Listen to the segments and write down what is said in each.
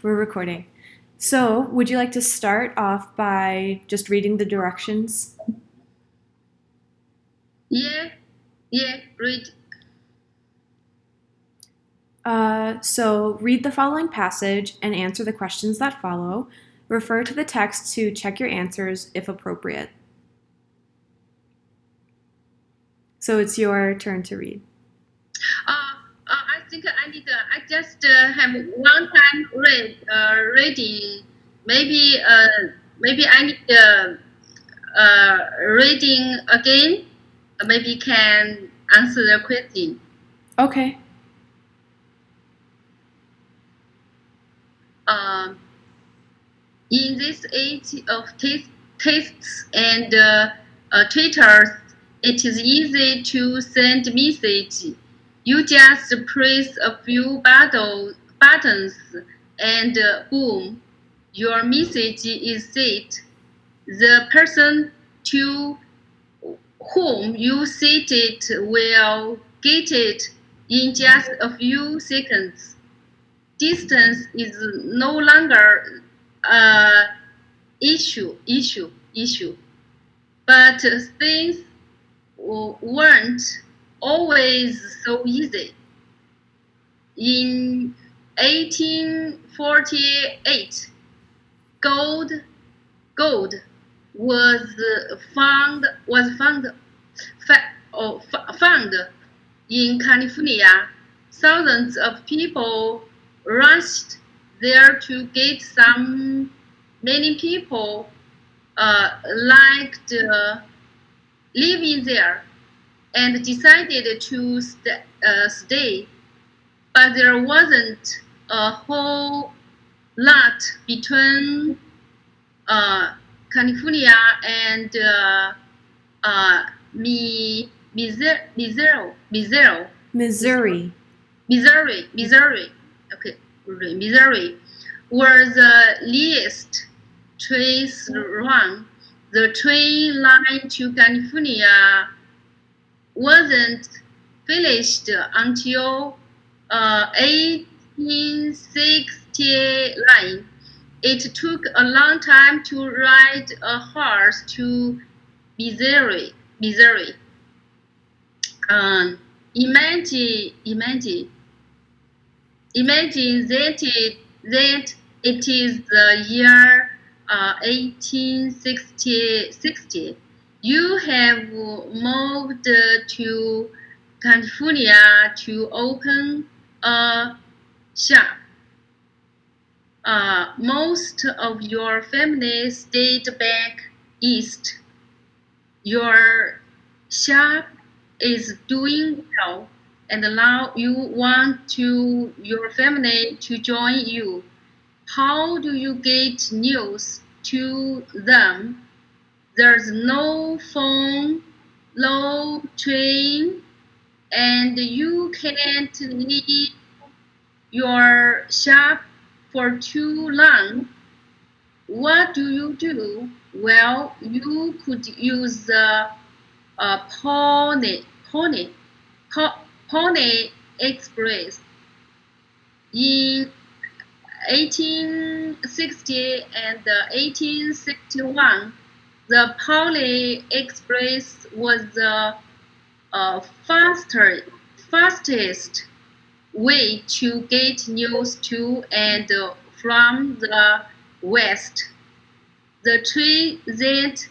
We're recording. So, would you like to start off by just reading the directions? Yeah, read. So, read the following passage and answer the questions that follow. Refer to the text to check your answers if appropriate. So, it's your turn to read. I think I just have one time reading. Maybe I need reading again. Maybe can answer the question. Okay. Um, in this age of texts and Twitter, it is easy to send message. You just press a few buttons and boom, your message is sent. The person to whom you sent it will get it in just a few seconds. Distance is no longer a issue. But things weren't always so easy. In 1848, gold gold was found in California. Thousands of people rushed there to get some. Many people liked living there and decided to stay, but there wasn't a whole lot between uh, California and uh, Missouri. Missouri. Okay, Missouri, were the least trains run. The train line to California wasn't finished until 1869. It took a long time to ride a horse to Missouri. Um, imagine, imagine, imagine that it is the year 1860. You have moved to California to open a shop. Most of your family stayed back east. Your shop is doing well, and now you want your family to join you. How do you get news to them? There's no phone, no train, and you can't leave your shop for too long. What do you do? Well, you could use the Pony, Pony Express. In 1860 and 1861, the Pony Express was the fastest way to get news to and from the West. The train that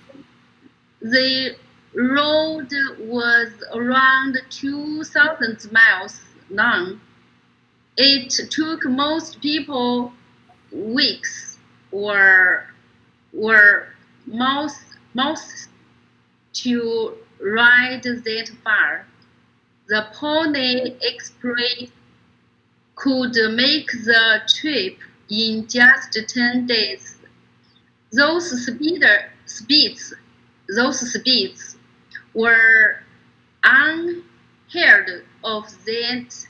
the road was around 2,000 miles long. It took most people weeks or months to ride that far. The Pony Express could make the trip in just 10 days. Those speeds those speeds were unheard of at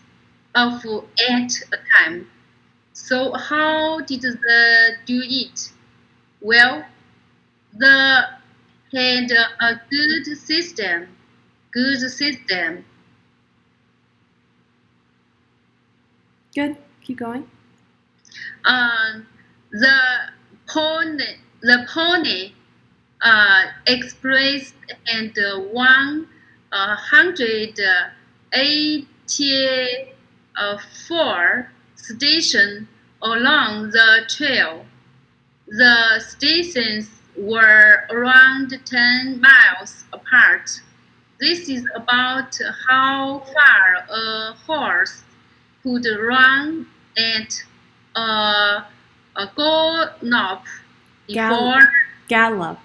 a time. So how did they do it? Well, they had a good system. Good system. Good. Keep going. Um, the the pony expressed and 184 stations along the trail. The stations were around 10 miles apart. This is about how far a horse could run at a gallop Gal- before Gallop.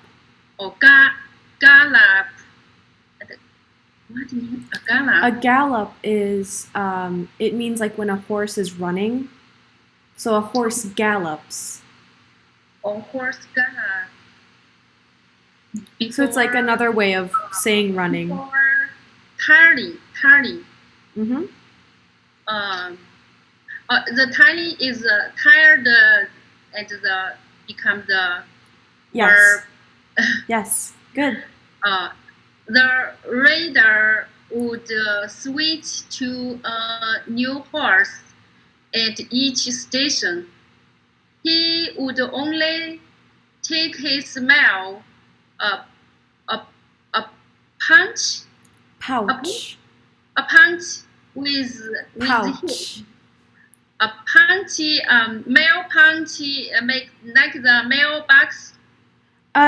or gallop. What do you mean a gallop? A gallop is, it means like when a horse is running. So a horse gallops. Or horse gallop. So it's like another way of saying running. Before tiring. Mm-hmm. The tiny is tired and the become the Yes. verb. Yes. Good. The rider would switch to a new horse at each station. He would only take his mail a punch Pouch. a punch with Pouch. a punchy mail punchy make like the mailbox.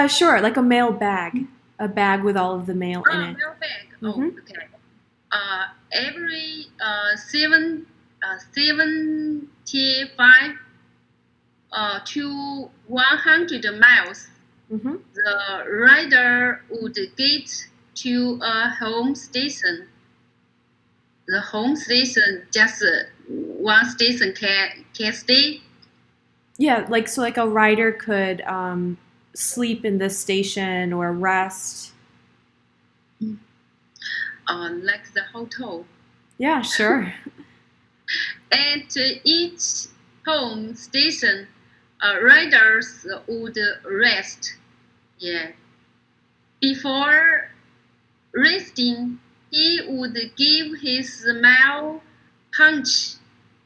Sure, like a mail bag. A bag with all of the mail in it. Mail bag. Mhm. Oh, okay. Every 75 to 100 miles, Mm-hmm. the rider would get to a home station. The home station just one station can stay. Yeah, like so, like a rider could sleep in this station or rest. Like the hotel. Yeah, sure. At each home station, riders would rest. Yeah. Before resting, he would give his mail punch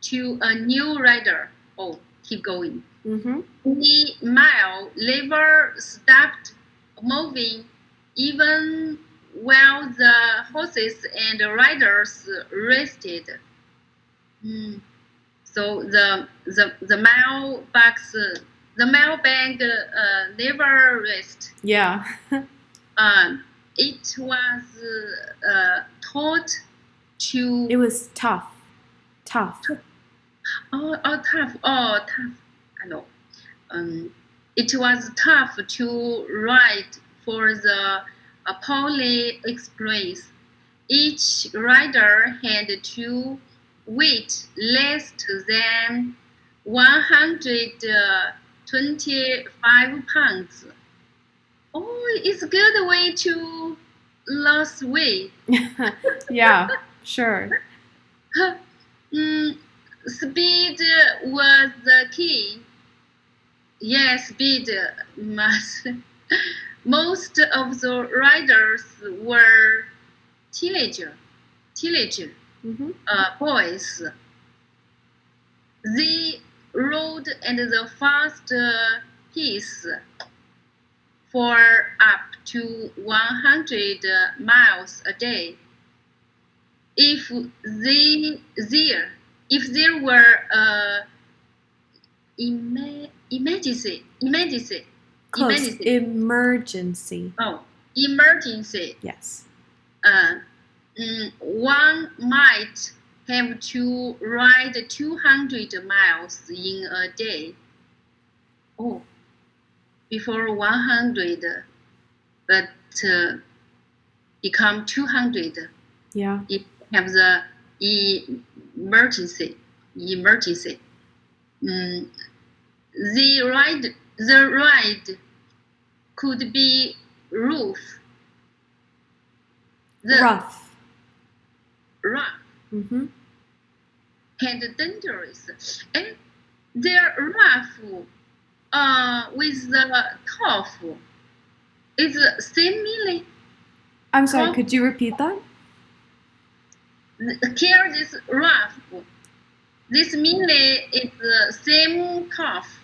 to a new rider. Oh, keep going. Mm-hmm. The mail never stopped moving, even while the horses and riders rested. So the mailbag never rest. Yeah. It was taught to. It was tough. Tough. Tough. I know. It was tough to ride for the Pony Express. Each rider had to weight less than 125 pounds. Oh, it's a good way to lose weight. Yeah, sure. Speed was the key. Yes, speed must. Most of the riders were teenager Mm-hmm. boys. They rode at the fast pace for up to 100 miles a day. If there were Close. Emergency. Emergency, Yes. one might have to ride 200 miles in a day. Oh, before 100, but become 200. Yeah. If have the emergency. The ride could be rough. Rough. And Mm-hmm. dangerous. And they're rough with the tough. It's same meaning. I'm sorry, could you repeat that? Care is rough. This meaning is the same tough.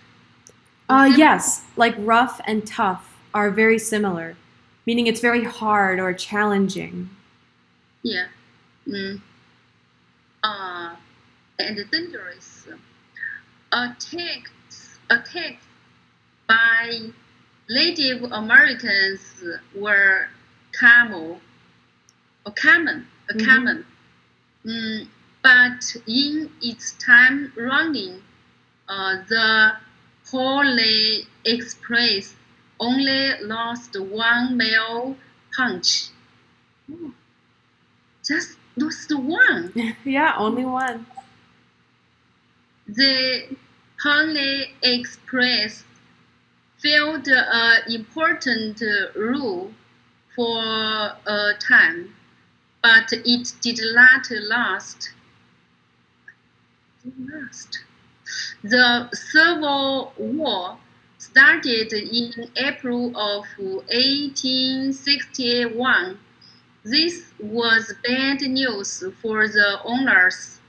Yes, like rough and tough are very similar, meaning it's very hard or challenging. Yeah. Mm. And dangerous. Attacks by Native Americans were common. Mm-hmm. Mm, but in its time running, the Poly Express only lost one male punch. Oh, just lost one. Yeah, only one. The Poly Express filled an important role for a time, but it did not last. The Civil War started in April of 1861. This was bad news for the owners.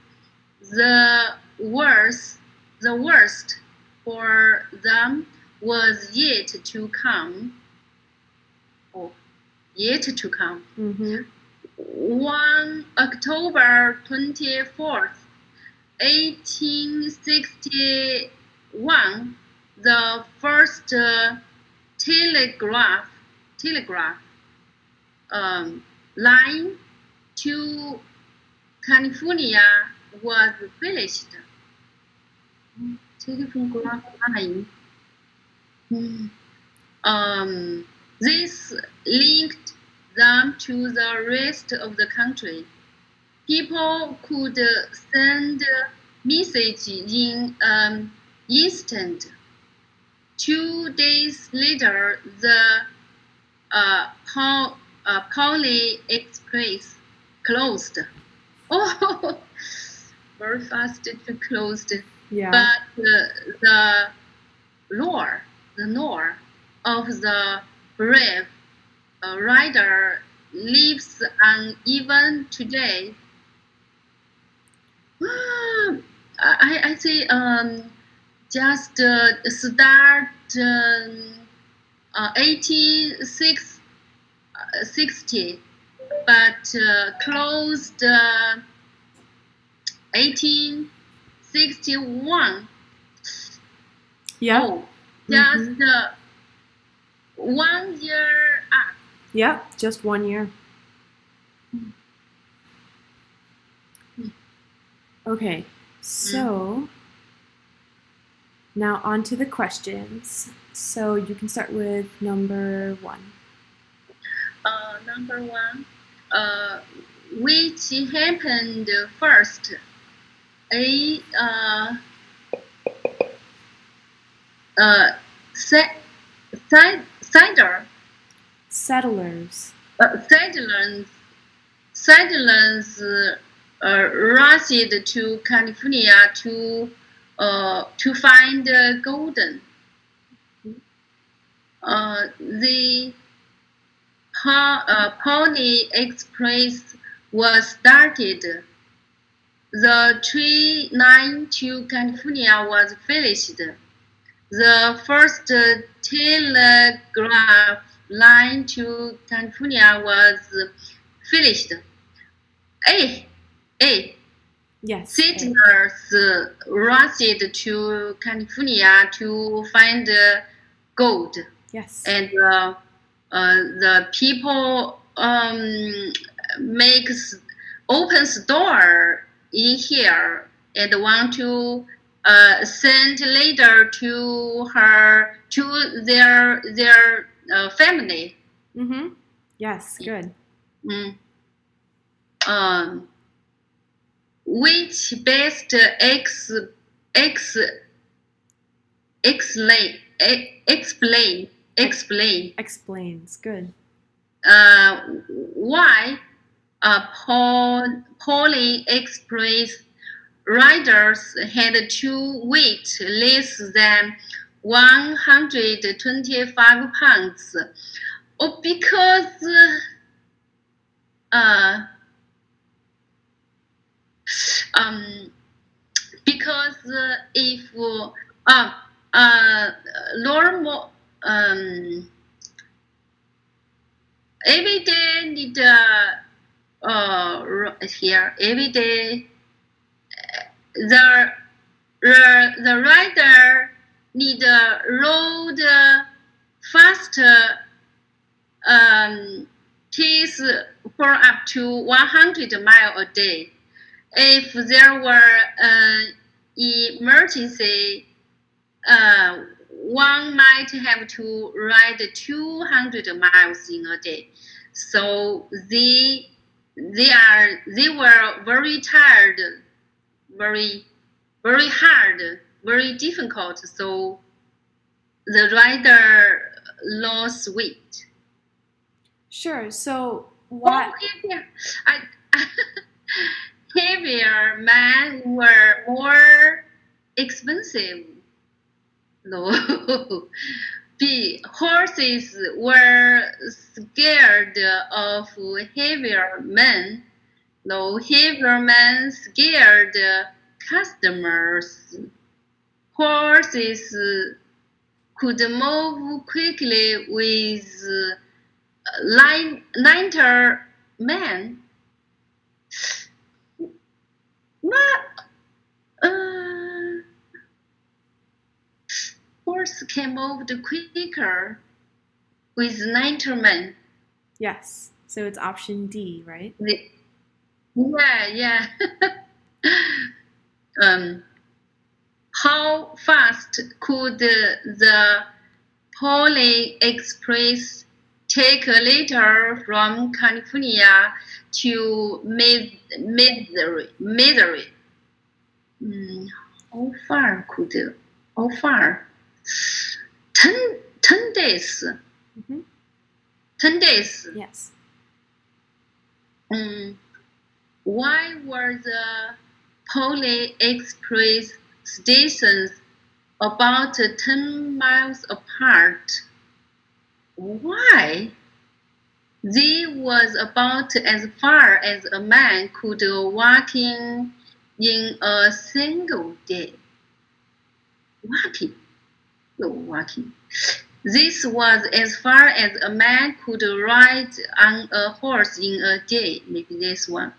The worst, the worst for them was yet to come. Oh, yet to come. Mm-hmm. On October 24th, 1861, the first telegraph line to California was finished. Telegraph line. This linked them to the rest of the country. People could send message in an instant. 2 days later, the Poly Express closed. Oh, very fast it closed. Yeah. But the lore of the brave rider lives on even today. I say just start 1860, but closed 1861. Yep. Oh, just 1 year up. Yep, just 1 year. Okay, so now on to the questions. So you can start with number 1. Number 1, which happened first? A cider. Settlers. Settlers rushed to California to find golden. The Pony Express was started. The train line to California was finished. The first telegraph line to California was finished. A. Yes. Settlers rushed to California to find gold. Yes. And the people opens door in here and want to send later to their family. Mm-hmm. Yes, good. Which best Explains. Good. Why Poly Express riders had to weight less than 125 pounds. Oh, because if normal every day need here every day the the rider need road faster pace for up to 100 miles a day. If there were an emergency, one might have to ride 200 miles in a day. So they were very tired, very hard, very difficult. So the rider lost weight. Sure. So what? Heavier, I, heavier men were more expensive. No. B. Horses were scared of heavier men. No, heavier men scared customers. Horses could move quickly with lighter men. Horse can move quicker with lighter men. Yes. So it's option D, right? Yeah. How fast could the Polar Express take a letter from California to Missouri? How far could? How far? 10 days. Mm-hmm. 10 days. Yes. Why were the Polar Express stations about 10 miles apart? Why? They was about as far as a man could walk in a single day. Walking. No, walking. This was as far as a man could ride on a horse in a day. Maybe this one.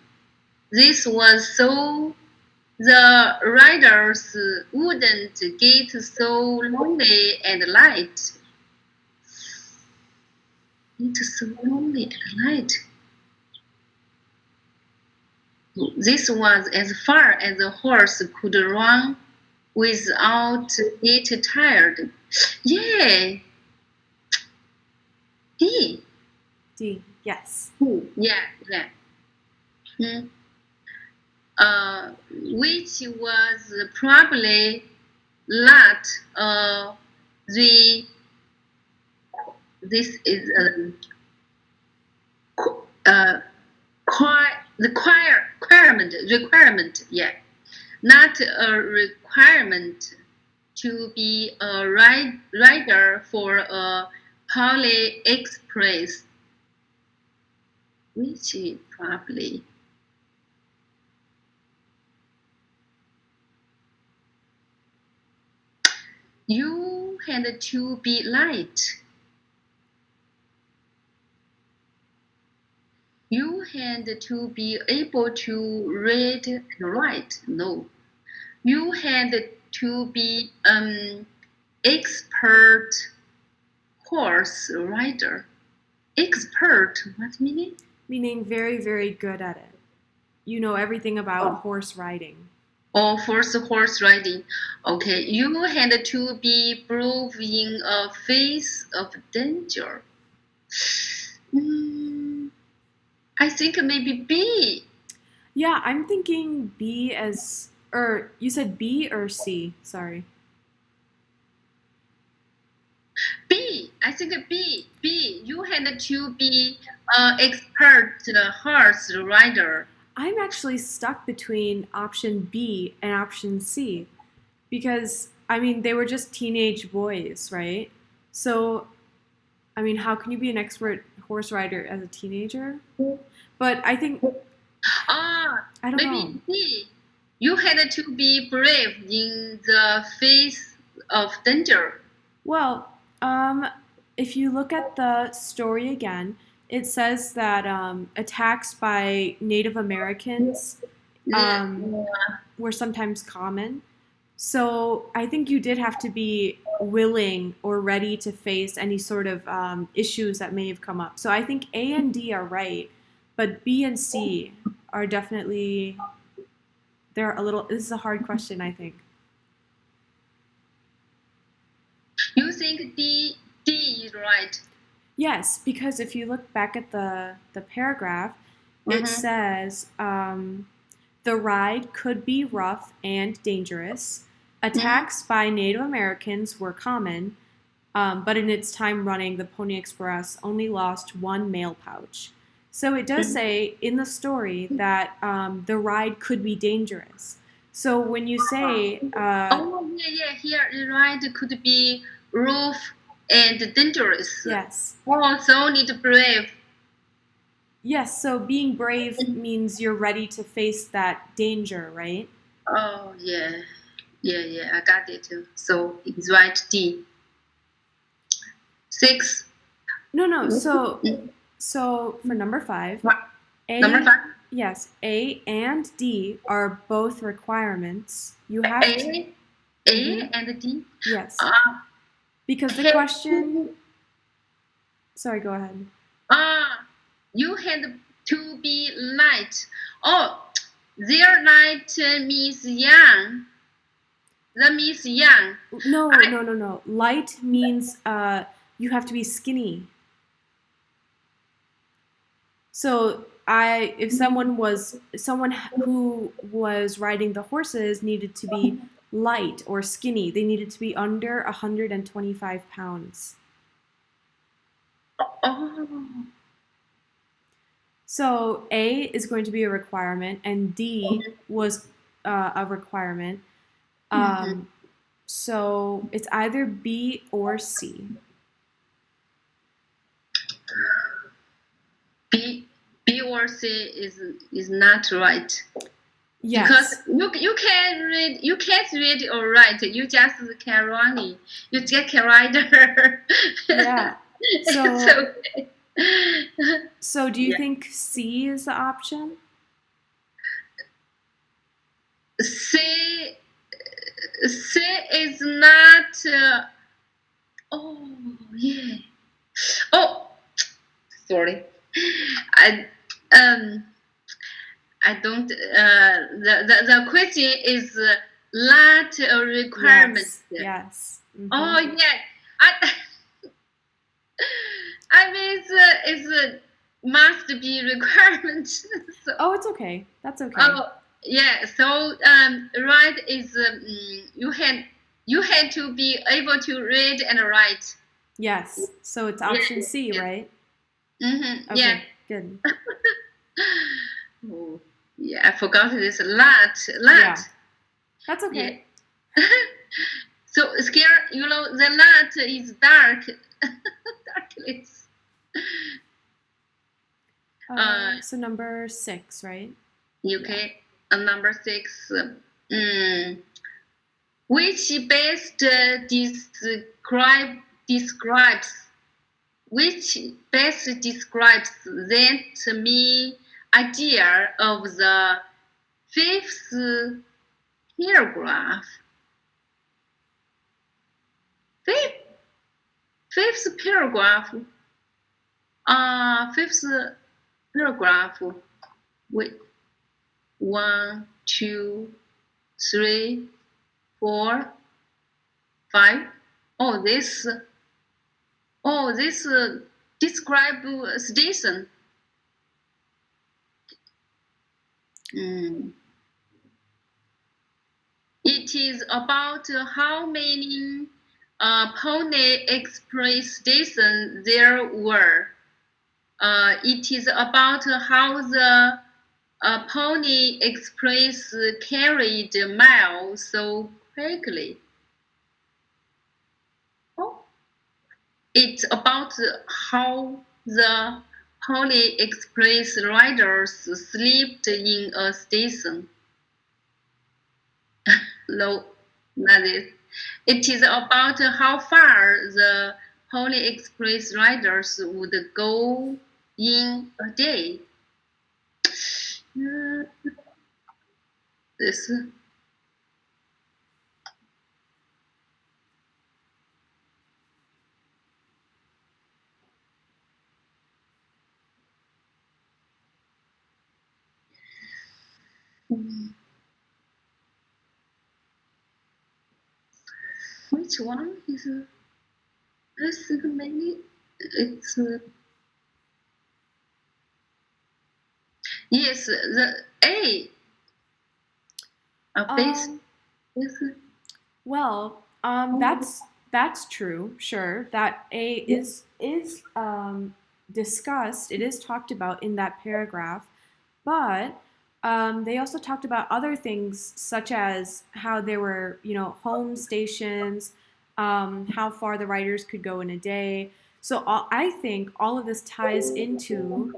This was so the riders wouldn't get so lonely at night. It's so lonely at night. This was as far as a horse could run without getting tired. Yeah. D. D. Yes. Yeah. Which was probably not the this is requirement, yeah, not a requirement to be a rider for a Polar Express, which is probably you had to be light. You had to be able to read and write. No. You had to be an expert horse rider. Expert, what meaning? Meaning very, very good at it. You know everything about horse riding. Or horse riding. Okay, you had to be brave in a face of danger. I think maybe B. Yeah, I'm thinking B as, or you said B or C? Sorry. B. I think B. You had to be an expert horse rider. I'm actually stuck between option B and option C because, I mean, they were just teenage boys, right? So, I mean, how can you be an expert horse rider as a teenager? But I think, I don't know. Maybe D. You had to be brave in the face of danger. Well, if you look at the story again, it says that attacks by Native Americans Yeah, um, were sometimes common. So I think you did have to be willing or ready to face any sort of issues that may have come up. So I think A and D are right, but B and C are definitely, they're a little, this is a hard question, I think. you think D is right? Yes, because if you look back at the paragraph, it Mm-hmm. says the ride could be rough and dangerous. Mm-hmm. Attacks by Native Americans were common, but in its time running, the Pony Express only lost one mail pouch. So it does say in the story that the ride could be dangerous. So when you say, Oh, yeah, yeah. Here, the ride could be rough and dangerous. yes, Also need brave. yes, so being brave means you're ready to face that danger, right? Oh, yeah. Yeah, yeah, I got it. So it's right D. Six. No, no. So for number five, Number A, five. yes, A and D are both requirements. You have to, A, hmm A and D. yes, Uh, because the had question. Sorry, go ahead. you had to be light. Oh, their light means young. That means young. No, I, no, no, no. Light means you have to be skinny. So if someone who was riding the horses needed to be light or skinny, they needed to be under 125 pounds. oh, So A is going to be a requirement, and D was a requirement. mhm. Um, so it's either B or C. B, B or C is not right because Yes. you can't read or write. You just can running. You just can rider. Yeah. So So so do you yeah. think C is the option? C C is not. Oh yeah. Oh, sorry. I um I don't. The question is not a requirement. Yes. Yes. Oh Mm-hmm. yeah. I I mean it's must be requirement. So Oh, it's okay. That's okay. oh yeah. So right is you had to be able to read and write. Yes. So it's Yeah. option C, Yeah. right? Mm-hmm. Yeah. Okay. Good. Oh, yeah, I forgot this. Lot. Yeah. That's Yeah. okay. So scare, the lot is dark. Darkness. So number 6, right? Yeah. Okay. Number six. Mm, which best describes which best describes that me idea of the fifth paragraph. Fifth, fifth paragraph. Fifth paragraph. Wait, one, two, three, four, five. Oh, this. Oh, this describe station. Mm. It is about how many Pony Express stations there were. It is about how the Pony Express carried mail so quickly. Oh, it's about how the Pony Express riders slept in a station. No, not it. It is about how far the Pony Express riders would go in a day. This. Which one is? I think maybe it's. Yes, the A. A base. Yes. Well, that's true. Sure, that A is discussed. It is talked about in that paragraph, but they also talked about other things such as how there were, home stations, how far the riders could go in a day. So I think all of this ties into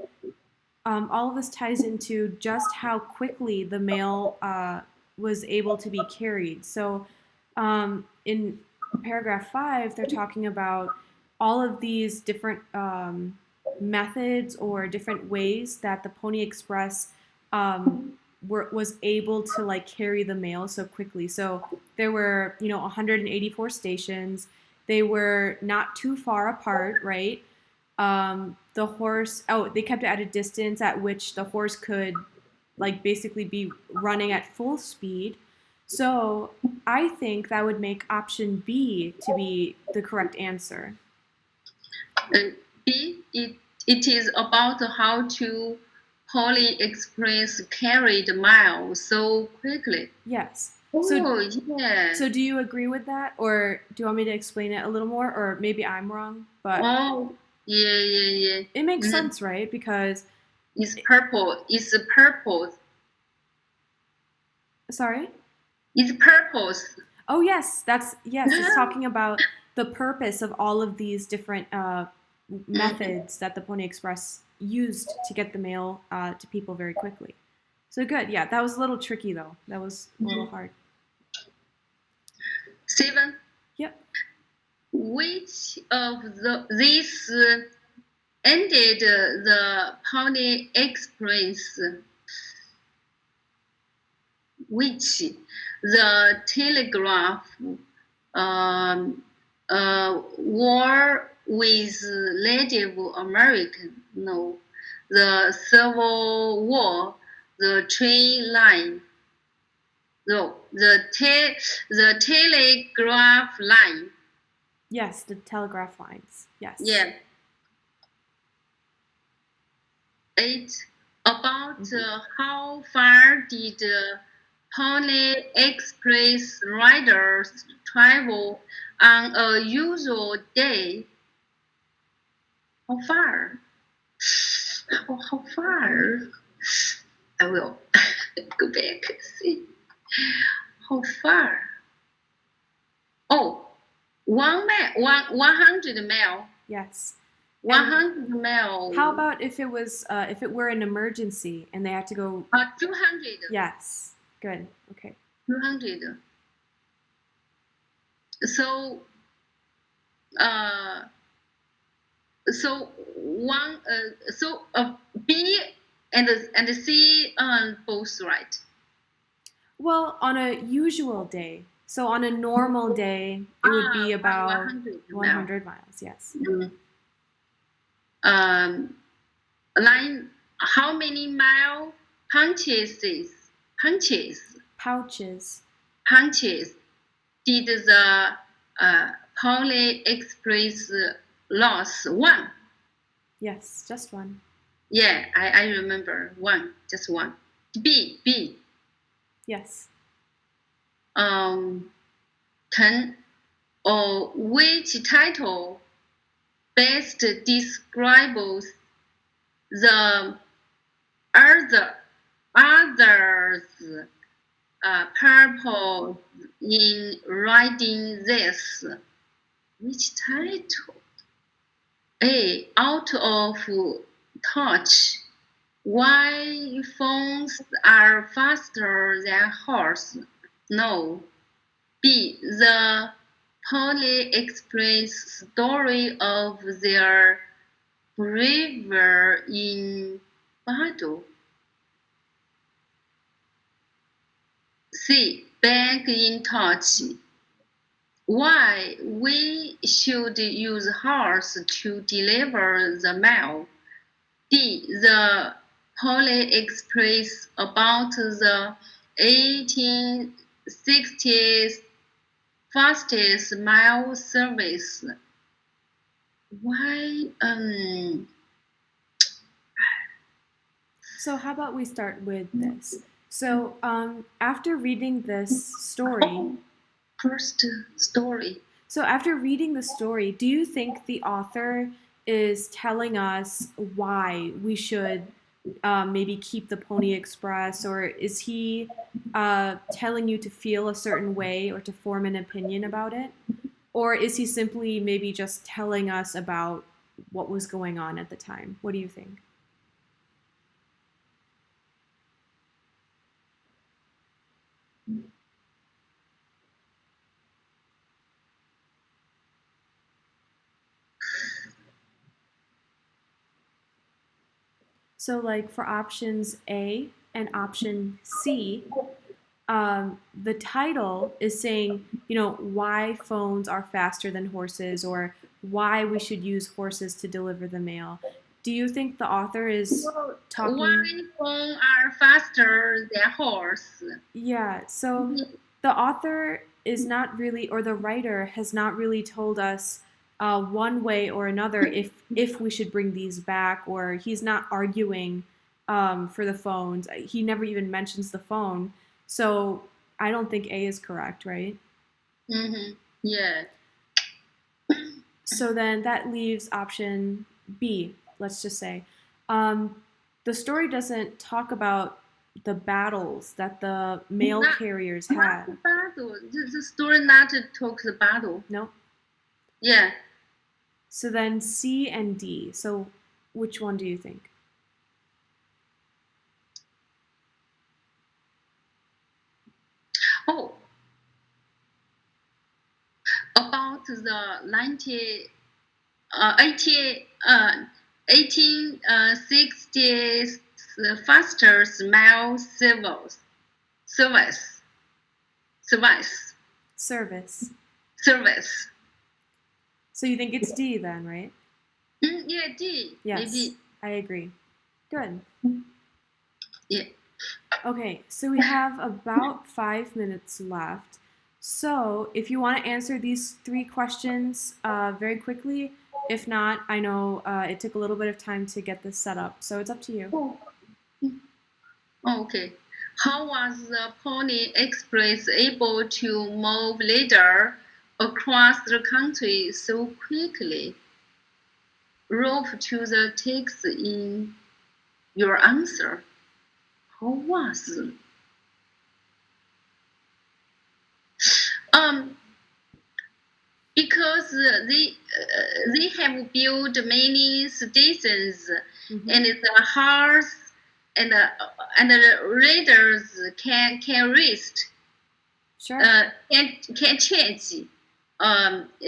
just how quickly the mail was able to be carried. So in paragraph 5, they're talking about all of these different methods or different ways that the Pony Express was able to like carry the mail so quickly. So there were 184 stations. They were not too far apart, right? The horse, they kept it at a distance at which the horse could like basically be running at full speed. So I think that would make option B to be the correct answer. B, it is about how to Poly Express carried mail so quickly. Yes. Oh, yeah. So do you agree with that, or do you want me to explain it a little more, or maybe I'm wrong? But yeah. It makes sense, right? Because it's purple. It's purple. Sorry? It's purpose. Oh yes, it's talking about the purpose of all of these different methods that the Pony Express used to get the mail to people very quickly. So good, yeah. That was a little tricky though. That was a little hard. 7. Yep. Which of these ended the Pony Express? Which the telegraph war with Native American? No. The Civil War, the train line. No, the telegraph line. Yes, the telegraph lines. Yes. Yeah. 8. About how far did Pony Express riders travel on a usual day? How far? How far? I will go back and see. How far? Oh, 100 mile. Yes. 100 mile. How about if it were an emergency and they had to go? 200. Yes. Good. Okay. 200. So, B and C both right. Well, on a usual day. So on a normal day, it would be about 100 miles. Yes. Line. How many mile punches did the Pony Express loss? 1. Yes, just 1. Yeah, I remember 1, just 1. B. Yes. 10. Which title best describes the others purpose in writing this? Which title? A. Out of touch. Why phones are faster than horse? No. B. The Pony Express story of their bravery in battle. C. Back in touch. Why we should use horse to deliver the mail. D. The Pony Express about the 1860s fastest mail service. Why? So how about we start with this? So after reading this story, First story. so after reading the story, do you think the author is telling us why we should maybe keep the Pony Express, or is he telling you to feel a certain way or to form an opinion about it? Or is he simply maybe just telling us about what was going on at the time? What do you think? So, like for options A and option C, the title is saying, why phones are faster than horses or why we should use horses to deliver the mail. Do you think the author is talking? Why phones are faster than horse? Yeah, so the author is not really, or the writer has not really told us one way or another if we should bring these back, or he's not arguing for the phones. He never even mentions the phone, so I don't think A is correct, right? Mm-hmm. Yeah. So then that leaves option B, let's just say. The story doesn't talk about the battles that the mail carriers had. Not battle. The story not talks the battle. No? Yeah. So then C and D. So which one do you think? Oh. About the 1860s faster mail service. Service. So you think it's D then, right? Yeah, D. Yes, maybe. I agree. Good. Yeah. Okay, so we have about 5 minutes left. So if you want to answer these three questions very quickly, if not, I know it took a little bit of time to get this set up, so it's up to you. Oh, okay. How was the Pony Express able to move later across the country so quickly? Rope to the text in your answer. How was? Because they have built many stations, and the horse and the raiders can rest. Sure. Can change.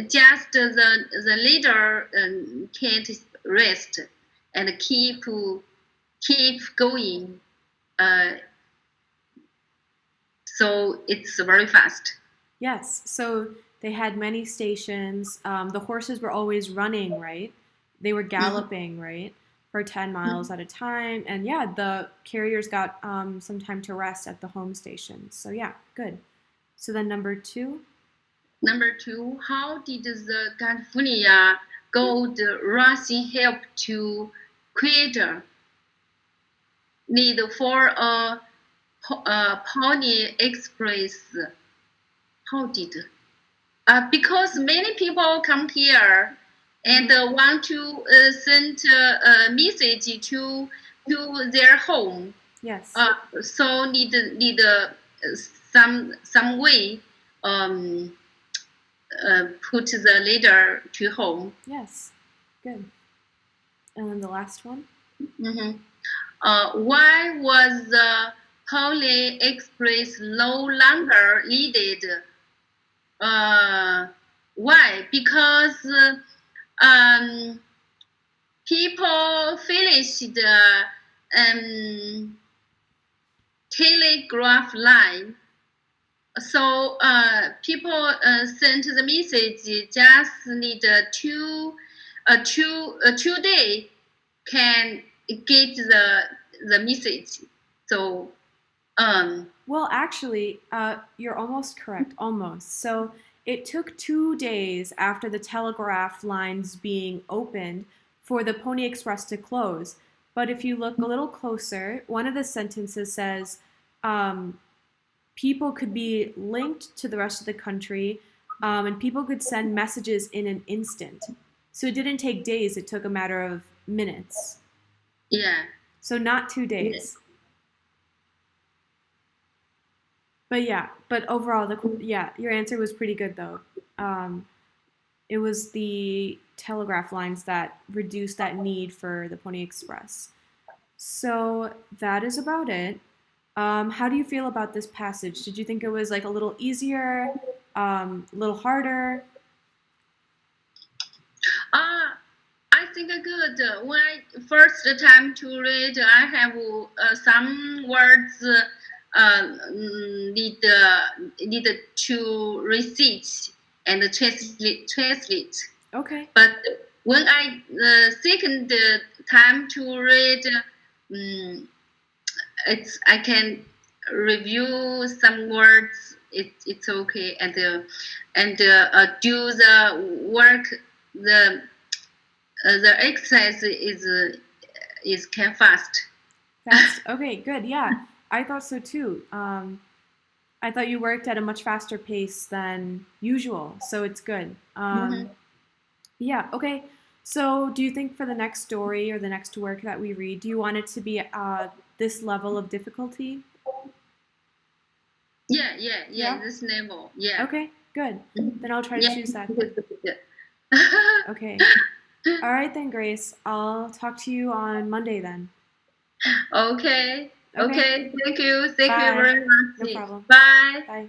Just the leader can't rest and keep going. So it's very fast. Yes. So they had many stations. The horses were always running, right? They were galloping, right? For 10 miles at a time. And yeah, the carriers got some time to rest at the home stations. So yeah, good. So then number 2. Number 2, how did the California Gold Rushing help to create a need for a Pony Express? How did? Because many people come here and want to send a message to their home. Yes. So need some way put the leader to home. Yes. Good. And then the last one. Why was the Pony Express no longer needed Why? Because um, people finish the um, telegraph line. So people send the message just need 2 day can get the message. So Well, actually, you're almost correct. Almost. So it took 2 days after the telegraph lines being opened for the Pony Express to close. But if you look a little closer, one of the sentences says um, people could be linked to the rest of the country, and people could send messages in an instant. So it didn't take days, it took a matter of minutes. yeah. So not 2 days. But yeah, but overall, yeah, your answer was pretty good though. Um, it was the telegraph lines that reduced that need for the Pony Express. So that is about it. How do you feel about this passage? Did you think it was like a little easier, a little harder? I think good. When I first time to read, I have some words need to research and translate. Okay. But when I second time to read, um, I can review some words. It's okay and do the work. The exercise is can fast. Fast. Okay, good. Yeah, I thought so too. I thought you worked at a much faster pace than usual, so it's good. Mhm. Yeah, okay. So, do you think for the next story or the next work that we read, do you want it to be this level of difficulty? Yeah. Yeah? This level. Yeah. Okay, good. Mhm. Then I'll try to Yeah. choose that then. Good, good. Okay. All right then, Grace. I'll talk to you on Monday then. Okay. Okay, Okay. Thank you. Thank you bye. very No much. problem. Bye. Bye.